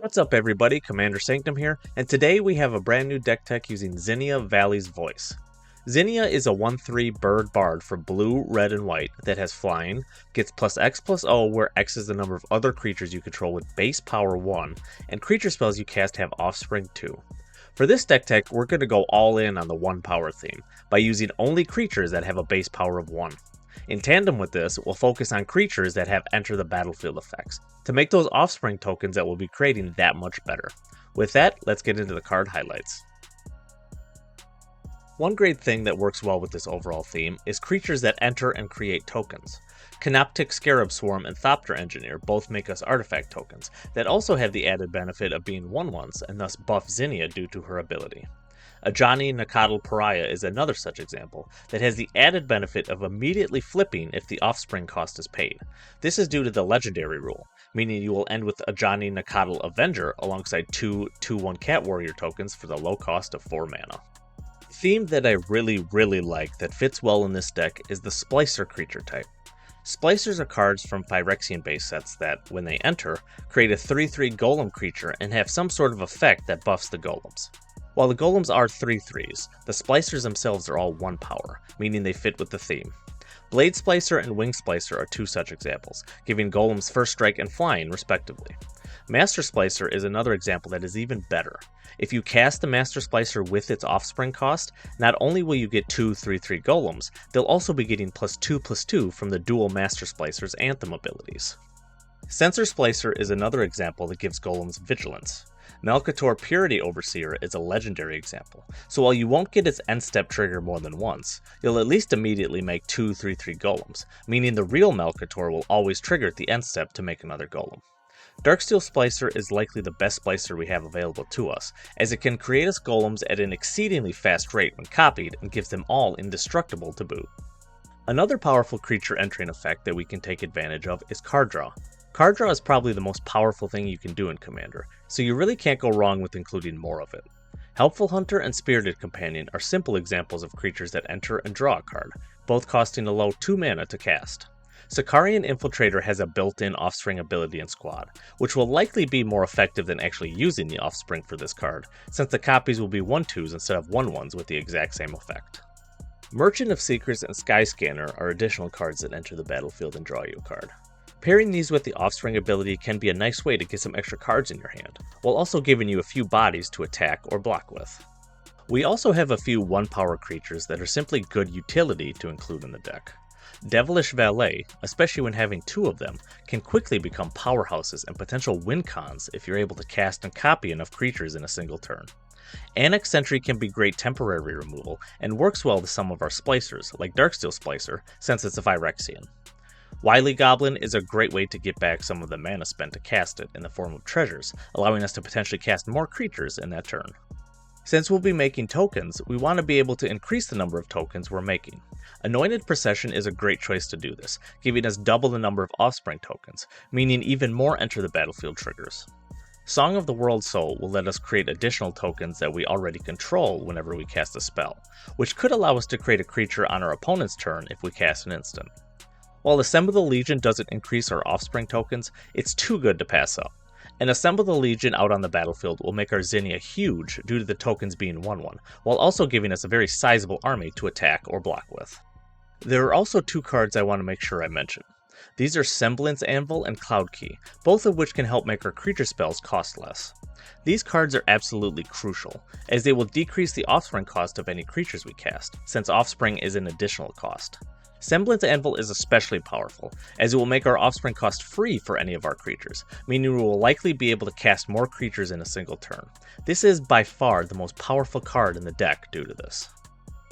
What's up everybody, Commander Sanctum here, and today we have a brand new deck tech using Zinnia Valley's Voice. Zinnia is a 1/3 bird bard for blue, red, and white that has flying, gets +X+O where X is the number of other creatures you control with base power 1, and creature spells you cast have offspring 2. For this deck tech, we're going to go all in on the 1 power theme, by using only creatures that have a base power of 1. In tandem with this, we'll focus on creatures that have enter the battlefield effects, to make those offspring tokens that we'll be creating that much better. With that, let's get into the card highlights. One great thing that works well with this overall theme is creatures that enter and create tokens. Canoptic Scarab Swarm and Thopter Engineer both make us artifact tokens, that also have the added benefit of being 1/1s and thus buff Zinnia due to her ability. Ajani Nakatl Pariah is another such example that has the added benefit of immediately flipping if the offspring cost is paid. This is due to the legendary rule, meaning you will end with Ajani Nakatl Avenger alongside 2 2/1 Cat Warrior tokens for the low cost of 4 mana. The theme that I really like that fits well in this deck is the Splicer creature type. Splicers are cards from Phyrexian base sets that, when they enter, create a 3/3 golem creature and have some sort of effect that buffs the golems. While the golems are 3/3s, the splicers themselves are all 1 power, meaning they fit with the theme. Blade Splicer and Wing Splicer are 2 such examples, giving golems first strike and flying respectively. Master Splicer is another example that is even better. If you cast the Master Splicer with its offspring cost, not only will you get 2 3/3 golems, they'll also be getting +2/+2 from the dual Master Splicer's Anthem abilities. Censor Splicer is another example that gives golems vigilance. Malcator Purity Overseer is a legendary example, so while you won't get its end step trigger more than once, you'll at least immediately make 2 3/3 golems, meaning the real Malcator will always trigger at the end step to make another golem. Darksteel Splicer is likely the best splicer we have available to us, as it can create us golems at an exceedingly fast rate when copied and gives them all indestructible to boot. Another powerful creature entering effect that we can take advantage of is card draw. Card draw is probably the most powerful thing you can do in Commander, so you really can't go wrong with including more of it. Helpful Hunter and Spirited Companion are simple examples of creatures that enter and draw a card, both costing a low 2 mana to cast. Sicarian Infiltrator has a built-in offspring ability in Squad, which will likely be more effective than actually using the offspring for this card, since the copies will be 1/2s instead of 1/1s with the exact same effect. Merchant of Secrets and Skyscanner are additional cards that enter the battlefield and draw you a card. Pairing these with the offspring ability can be a nice way to get some extra cards in your hand, while also giving you a few bodies to attack or block with. We also have a few 1 power creatures that are simply good utility to include in the deck. Devilish Valet, especially when having 2 of them, can quickly become powerhouses and potential win cons if you're able to cast and copy enough creatures in a single turn. Annex Sentry can be great temporary removal, and works well to some of our splicers, like Darksteel Splicer, since it's a Phyrexian. Wily Goblin is a great way to get back some of the mana spent to cast it in the form of treasures, allowing us to potentially cast more creatures in that turn. Since we'll be making tokens, we want to be able to increase the number of tokens we're making. Anointed Procession is a great choice to do this, giving us double the number of offspring tokens, meaning even more enter the battlefield triggers. Song of the World Soul will let us create additional tokens that we already control whenever we cast a spell, which could allow us to create a creature on our opponent's turn if we cast an instant. While Assemble the Legion doesn't increase our offspring tokens, it's too good to pass up. And Assemble the Legion out on the battlefield will make our Zinnia huge due to the tokens being 1/1, while also giving us a very sizable army to attack or block with. There are also 2 cards I want to make sure I mention. These are Semblance Anvil and Cloud Key, both of which can help make our creature spells cost less. These cards are absolutely crucial, as they will decrease the offspring cost of any creatures we cast, since offspring is an additional cost. Semblance Anvil is especially powerful, as it will make our offspring cost free for any of our creatures, meaning we will likely be able to cast more creatures in a single turn. This is by far the most powerful card in the deck due to this.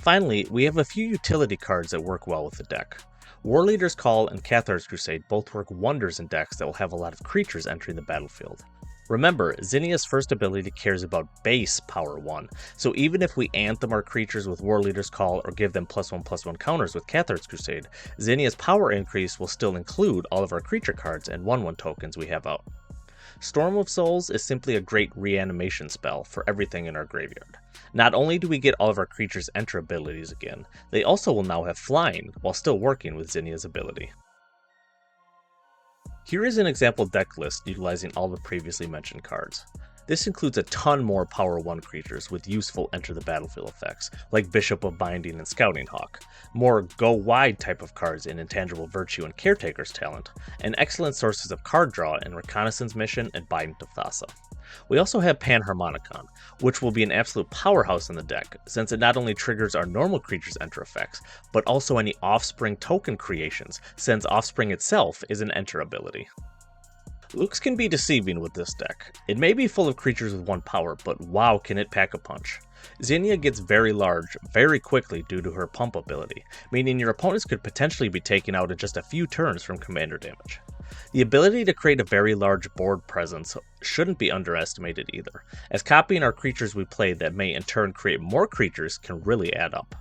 Finally, we have a few utility cards that work well with the deck. Warleader's Call and Cathar's Crusade both work wonders in decks that will have a lot of creatures entering the battlefield. Remember, Zinnia's first ability cares about base power 1, so even if we anthem our creatures with Warleader's Call or give them +1/+1 counters with Cathar's Crusade, Zinnia's power increase will still include all of our creature cards and 1/1 tokens we have out. Storm of Souls is simply a great reanimation spell for everything in our graveyard. Not only do we get all of our creatures' enter abilities again, they also will now have flying while still working with Zinnia's ability. Here is an example deck list utilizing all the previously mentioned cards. This includes a ton more Power 1 creatures with useful enter the battlefield effects, like Bishop of Binding and Scouting Hawk, more go wide type of cards in Intangible Virtue and Caretaker's Talent, and excellent sources of card draw in Reconnaissance Mission and Binding of Thassa. We also have Panharmonicon, which will be an absolute powerhouse in the deck, since it not only triggers our normal creatures' enter effects, but also any offspring token creations, since offspring itself is an enter ability. Looks can be deceiving with this deck. It may be full of creatures with 1 power, but wow can it pack a punch. Zinnia gets very large very quickly due to her pump ability, meaning your opponents could potentially be taken out in just a few turns from commander damage. The ability to create a very large board presence shouldn't be underestimated either, as copying our creatures we play that may in turn create more creatures can really add up.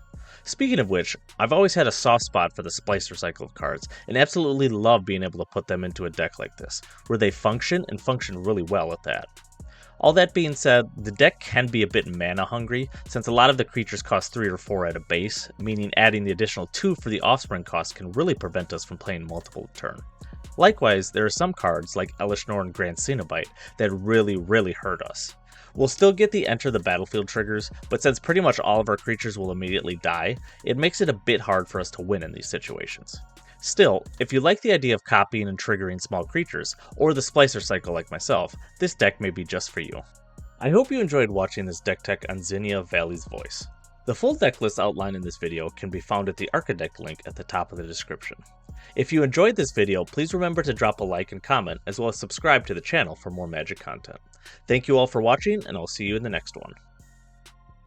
Speaking of which, I've always had a soft spot for the Splicer cycle of cards, and absolutely love being able to put them into a deck like this, where they function and function really well at that. All that being said, the deck can be a bit mana hungry, since a lot of the creatures cost 3 or 4 at a base, meaning adding the additional 2 for the offspring cost can really prevent us from playing multiple a turn. Likewise, there are some cards like Elishnor and Grand Cenobite that really hurt us. We'll still get the enter the battlefield triggers, but since pretty much all of our creatures will immediately die, it makes it a bit hard for us to win in these situations. Still, if you like the idea of copying and triggering small creatures, or the Splicer cycle like myself, this deck may be just for you. I hope you enjoyed watching this deck tech on Zinnia Valley's Voice. The full deck list outlined in this video can be found at the Archidect link at the top of the description. If you enjoyed this video, please remember to drop a like and comment, as well as subscribe to the channel for more Magic content. Thank you all for watching, and I'll see you in the next one.